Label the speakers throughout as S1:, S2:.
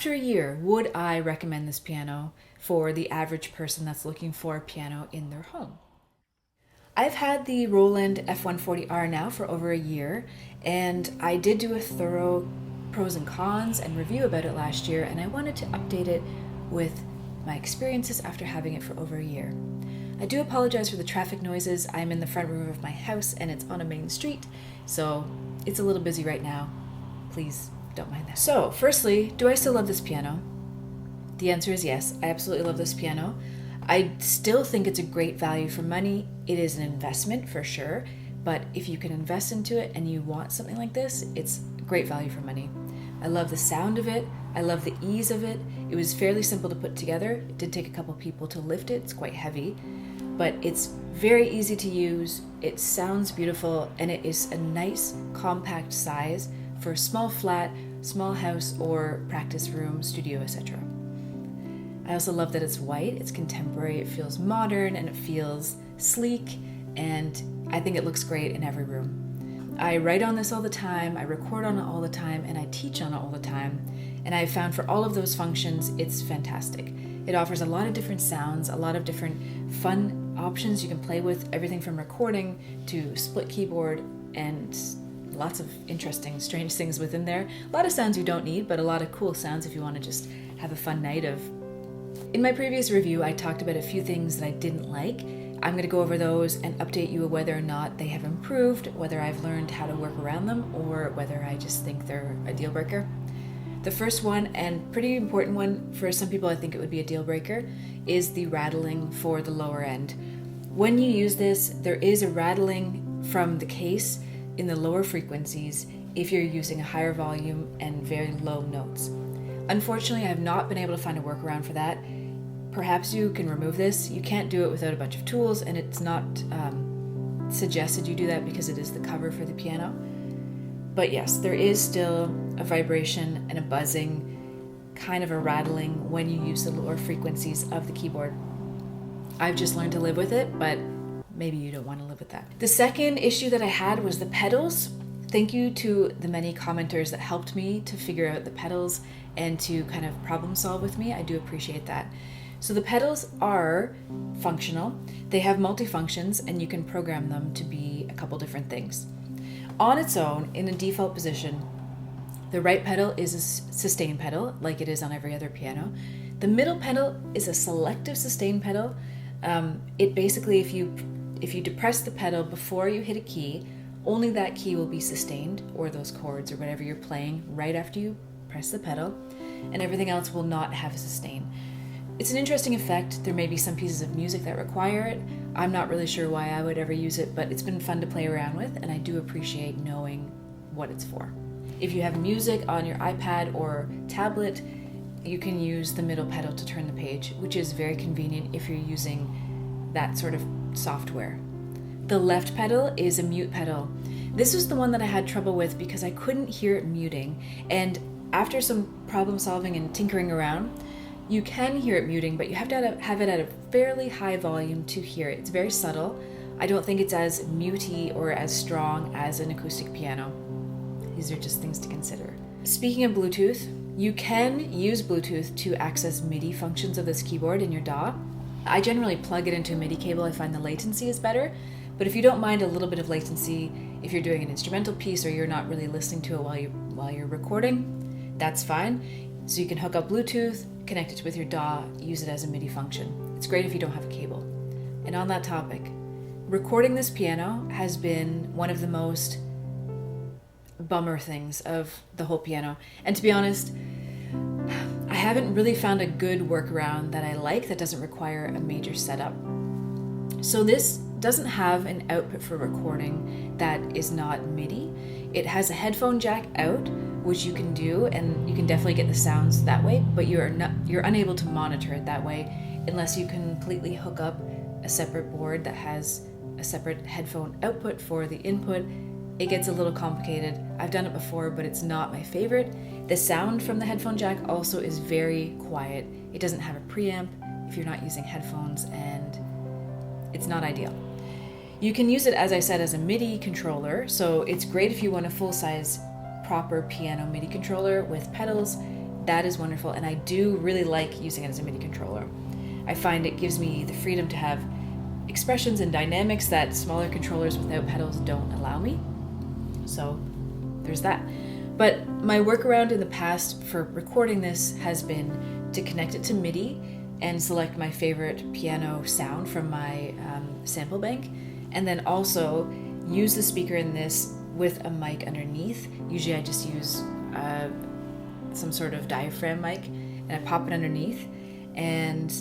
S1: After a year, would I recommend this piano for the average person that's looking for a piano in their home? I've had the Roland F140R now for over a year, and I did do a thorough pros and cons and review about it last year, and I wanted to update it with my experiences after having it for over a year. I do apologize for the traffic noises. I'm in the front room of my house and it's on a main street, so it's a little busy right now. Please don't mind that. So, firstly, do I still love this piano? The answer is yes. I absolutely love this piano. I still think it's a great value for money. It is an investment for sure, but if you can invest into it and you want something like this, it's great value for money. I love the sound of it. I love the ease of it. It was fairly simple to put together. It did take a couple people to lift it. It's quite heavy, but it's very easy to use. It sounds beautiful, and it is a nice compact size for a small flat, small house, or practice room, studio, etc. I also love that it's white, it's contemporary, it feels modern, and it feels sleek, and I think it looks great in every room. I write on this all the time, I record on it all the time, and I teach on it all the time, and I've found for all of those functions, it's fantastic. It offers a lot of different sounds, a lot of different fun options you can play with, everything from recording to split keyboard, and lots of interesting, strange things within there. A lot of sounds you don't need, but a lot of cool sounds if you want to just have a fun night of. In my previous review, I talked about a few things that I didn't like. I'm going to go over those and update you whether or not they have improved, whether I've learned how to work around them, or whether I just think they're a deal breaker. The first one, and pretty important one, for some people I think it would be a deal breaker, is the rattling for the lower end. When you use this, there is a rattling from the case in the lower frequencies if you're using a higher volume and very low notes. Unfortunately, I have not been able to find a workaround for that. Perhaps you can remove this. You can't do it without a bunch of tools, and it's not suggested you do that because it is the cover for the piano. But yes, there is still a vibration and a buzzing, kind of a rattling when you use the lower frequencies of the keyboard. I've just learned to live with it, but maybe you don't want to live with that. The second issue that I had was the pedals. Thank you to the many commenters that helped me to figure out the pedals and to kind of problem solve with me. I do appreciate that. So the pedals are functional. They have multifunctions, and you can program them to be a couple different things. On its own, in a default position, the right pedal is a sustain pedal, like it is on every other piano. The middle pedal is a selective sustain pedal. It basically, if you depress the pedal before you hit a key, only that key will be sustained, or those chords or whatever you're playing right after you press the pedal, and everything else will not have a sustain. It's an interesting effect. There may be some pieces of music that require it. I'm not really sure why I would ever use it, but it's been fun to play around with, and I do appreciate knowing what it's for. If you have music on your iPad or tablet, you can use the middle pedal to turn the page, which is very convenient if you're using that sort of software. The left pedal is a mute pedal. This was the one that I had trouble with because I couldn't hear it muting, and after some problem solving and tinkering around, you can hear it muting, but you have to have it at a fairly high volume to hear it. It's very subtle. I don't think it's as mutey or as strong as an acoustic piano. These are just things to consider. Speaking of Bluetooth, you can use Bluetooth to access MIDI functions of this keyboard in your DAW. I generally plug it into a MIDI cable. I find the latency is better, but if you don't mind a little bit of latency, if you're doing an instrumental piece or you're not really listening to it while you're recording, that's fine. So you can hook up Bluetooth, connect it with your DAW, use it as a MIDI function. It's great if you don't have a cable. And on that topic, recording this piano has been one of the most bummer things of the whole piano. And to be honest, I haven't really found a good workaround that I like that doesn't require a major setup. So this doesn't have an output for recording that is not MIDI. It has a headphone jack out, which you can do, and you can definitely get the sounds that way, but you're unable to monitor it that way unless you completely hook up a separate board that has a separate headphone output for the input. It gets a little complicated. I've done it before, but it's not my favorite. The sound from the headphone jack also is very quiet. It doesn't have a preamp if you're not using headphones, and it's not ideal. You can use it, as I said, as a MIDI controller, so it's great if you want a full-size proper piano MIDI controller with pedals. that is wonderful, and I do really like using it as a MIDI controller. I find it gives me the freedom to have expressions and dynamics that smaller controllers without pedals don't allow me. So there's that. But my workaround in the past for recording this has been to connect it to MIDI and select my favorite piano sound from my sample bank, and then also use the speaker in this with a mic underneath. Usually I just use some sort of diaphragm mic, and I pop it underneath, and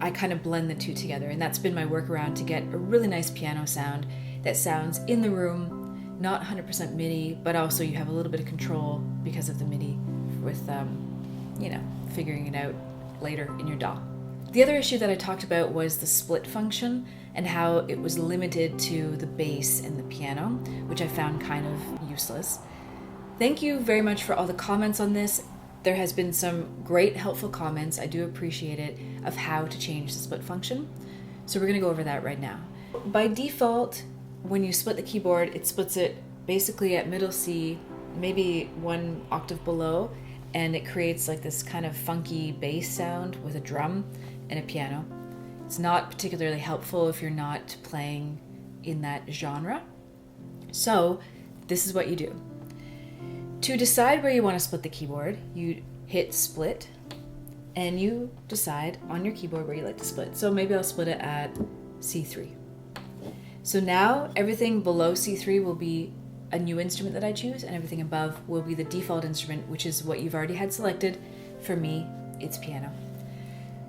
S1: I kind of blend the two together, and that's been my workaround to get a really nice piano sound that sounds in the room, not 100% MIDI, but also you have a little bit of control because of the MIDI with, figuring it out later in your DAW. The other issue that I talked about was the split function and how it was limited to the bass and the piano, which I found kind of useless. Thank you very much for all the comments on this. There has been some great helpful comments, I do appreciate it, of how to change the split function. So we're gonna go over that right now. By default, when you split the keyboard, it splits it basically at middle C, maybe one octave below, and it creates like this kind of funky bass sound with a drum and a piano. It's not particularly helpful if you're not playing in that genre. So this is what you do. To decide where you want to split the keyboard, you hit split and you decide on your keyboard where you like to split. So maybe I'll split it at C3. So now everything below C3 will be a new instrument that I choose, and everything above will be the default instrument, which is what you've already had selected. For me, it's piano.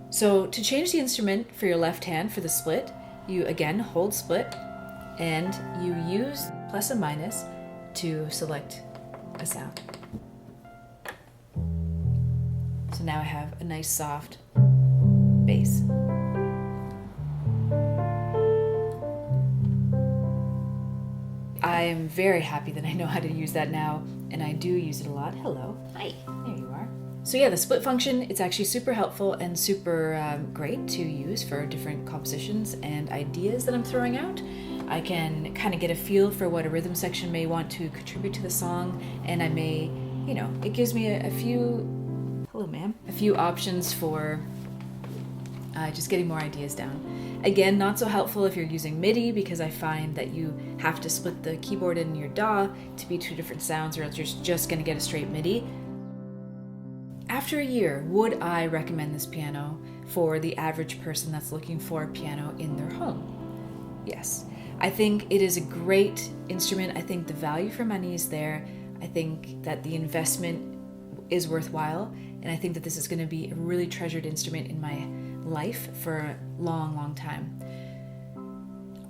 S1: So to change the instrument for your left hand for the split, you again hold split and you use plus and minus to select a sound. So now I have a nice soft bass. I am very happy that I know how to use that now, and I do use it a lot. Hello. Hi. There you are. So yeah, the split function, it's actually super helpful and super great to use for different compositions and ideas that I'm throwing out. I can kind of get a feel for what a rhythm section may want to contribute to the song, and I may, it gives me a few, hello ma'am, a few options for just getting more ideas down. Again, not so helpful if you're using MIDI, because I find that you have to split the keyboard in your DAW to be two different sounds, or else you're just going to get a straight MIDI. After a year, would I recommend this piano for the average person that's looking for a piano in their home? Yes. I think it is a great instrument. I think the value for money is there. I think that the investment is worthwhile, and I think that this is going to be a really treasured instrument in my life for a long, long time.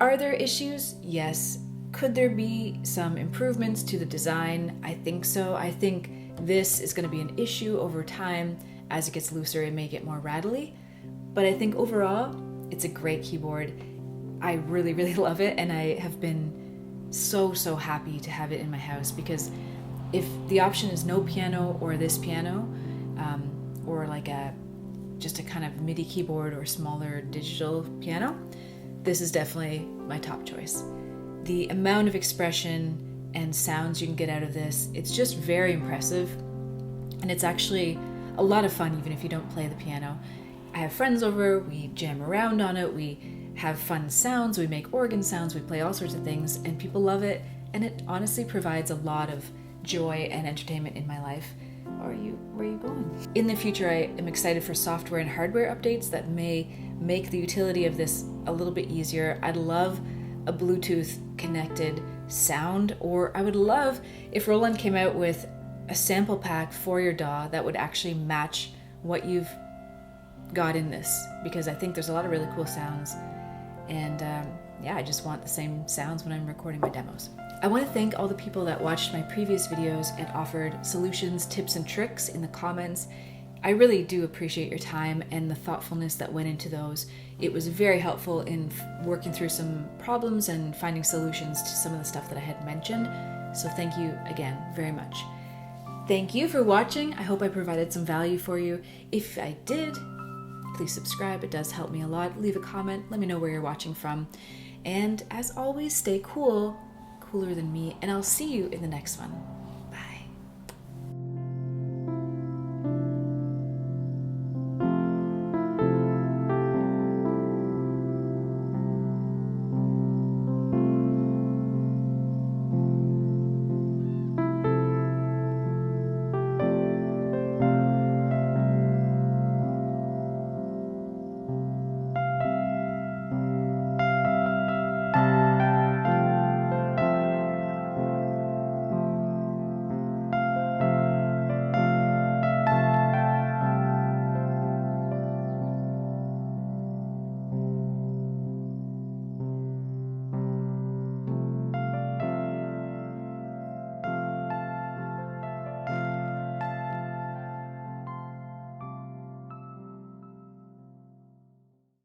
S1: Are there issues? Yes. Could there be some improvements to the design? I think so. I think this is going to be an issue over time. As it gets looser, it may get more rattly. But I think overall, it's a great keyboard. I really, really love it, and I have been so happy to have it in my house, because if the option is no piano or this piano, or like just a kind of MIDI keyboard or smaller digital piano, this is definitely my top choice. The amount of expression and sounds you can get out of this, it's just very impressive, and it's actually a lot of fun even if you don't play the piano. I have friends over, we jam around on it, we have fun sounds, we make organ sounds, we play all sorts of things, and people love it, and it honestly provides a lot of joy and entertainment in my life. Where are you going? In the future, I am excited for software and hardware updates that may make the utility of this a little bit easier. I'd love a Bluetooth connected sound, or I would love if Roland came out with a sample pack for your DAW that would actually match what you've got in this, because I think there's a lot of really cool sounds, and I just want the same sounds when I'm recording my demos. I want to thank all the people that watched my previous videos and offered solutions, tips, and tricks in the comments. I really do appreciate your time and the thoughtfulness that went into those. It was very helpful in working through some problems and finding solutions to some of the stuff that I had mentioned. So thank you again very much. Thank you for watching. I hope I provided some value for you. If I did, please subscribe. It does help me a lot. Leave a comment. Let me know where you're watching from. And as always, stay cool, cooler than me, and I'll see you in the next one.